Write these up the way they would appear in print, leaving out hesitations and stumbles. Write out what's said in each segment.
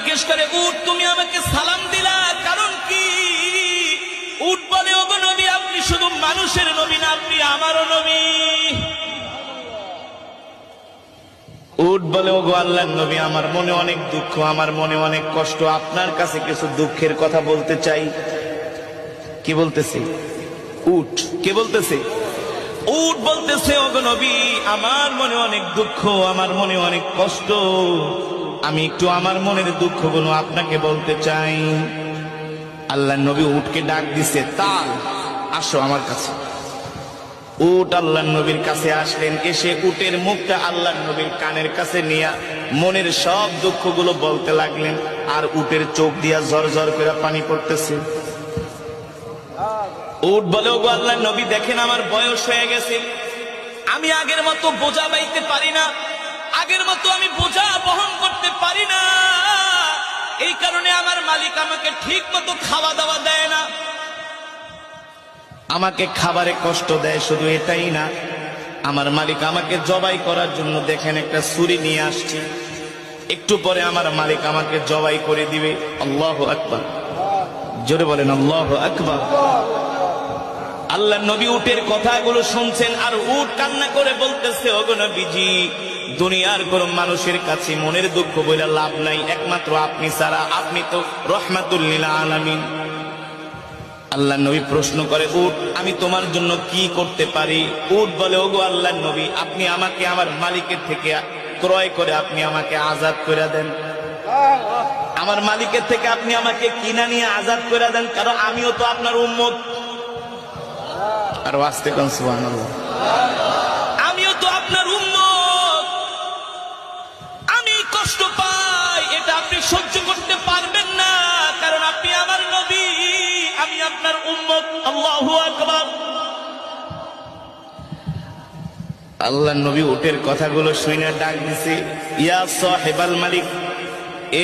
জিজ্ঞেস করে, উট তুমি আমাকে সালাম দিলা কারণ কি? উট বলে, ওগো নবী, আপনি শুধু মানুষের নবী না, আপনি আমারও নবী। উট বলে, ওগো আল্লাহর নবী, আমার মনে অনেক দুঃখ, আমার মনে অনেক কষ্ট, আপনার কাছে কিছু দুঃখের কথা বলতে চাই। কি বলতেছে উট? কে বলতেছে? উট বলতেছে, ওগো নবী, আমার মনে অনেক দুঃখ, আমার মনে অনেক কষ্ট, আমি একটু আমার মনের দুঃখগুলো আপনাকে বলতে চাই। আল্লাহর নবী উটকে ডাক দিছে, তাল, আসো আমার কাছে। উট আল্লাহর নবীর কাছে আসলেন। এসে উটের মুখটা আল্লাহর নবীর কানের কাছে নিয়ে মনের সব দুঃখগুলো বলতে লাগলেন। আর উটের চোখ দিয়া ঝরঝর করে পানি পড়তেছে। উট বলে, ওগো আল্লাহর নবী, দেখেন আমার বয়স হয়ে গেছে, আমি আগের মতো বোঝা বাইতে পারি না, আগের মতো আমি বোঝা বহন করতে পারি না, এই কারণে আমার মালিক আমাকে ঠিক মতো খাওয়া দাওয়া দেয় না, আমাকে খাবারে কষ্ট দেয়। শুধু এটাই না, আমার মালিক আমাকে জবাই করার জন্য দেখেন একটা ছুরি নিয়ে আসছি, একটু পরে আমার মালিক আমাকে জবাই করে দিবে। আল্লাহু আকবার, জোরে বলেন আল্লাহু আকবার। আল্লাহর নবী উটের কথাগুলো শুনছেন, আর উট কান্না করে বলতেছে, ওগো নবীজি, দুনিয়ার কোন মানুষের কাছে মনের দুঃখ বলে লাভ নাই, একমাত্র আপনি ছাড়া, আপনি তো রহমাতুল লিল আলামিন। আল্লাহর নবী প্রশ্ন করে, উট, আমি তোমার জন্য কি করতে পারি? উট বলে, ওগো আল্লাহর নবী, আপনি আমাকে আমার মালিকের থেকে ক্রয় করে আপনি আমাকে আজাদ করে দেন, আমার মালিকের থেকে আপনি আমাকে কিনা নিয়ে আজাদ করে দেন, কারণ আমিও তো আপনার উম্মত। আর আস্তে কোন সুবহানাল্লাহ, আমিও তো আপনার উম্মত, আমি কষ্ট পাই, এটা আপনি সহ্য করতে পারবেন না, কারণ আপনি আমার নবী, আমি আপনার উম্মত। আল্লাহু আকবার। আল্লাহর নবী উটের কথাগুলো শুনে ডাক দিছে, ইয়া সাহেবাল মালিক,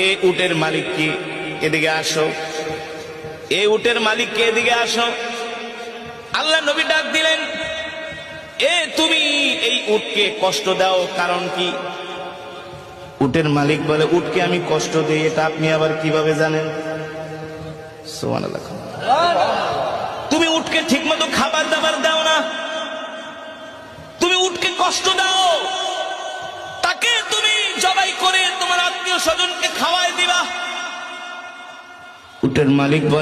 এ উটের মালিক কি, এদিকে আসো, এ উটের মালিক কে, এদিকে আসো। আল্লাহ নবী ডাক দিলেন, এ তুমি এই উটকে কষ্ট দাও কারণ কি? উটের মালিক বলে, উটকে আমি কষ্ট দিই, এটা আপনি আবার কিভাবে জানেন? সুবহানাল্লাহ। তুমি উটকে ঠিক মতো খাবার দাবার দাও না, তুমি উটকে কষ্ট দাও, তাকে তুমি জবাই করে তোমার আত্মীয় স্বজনকে খাওয়াই দিবা। উটের মালিক বলে,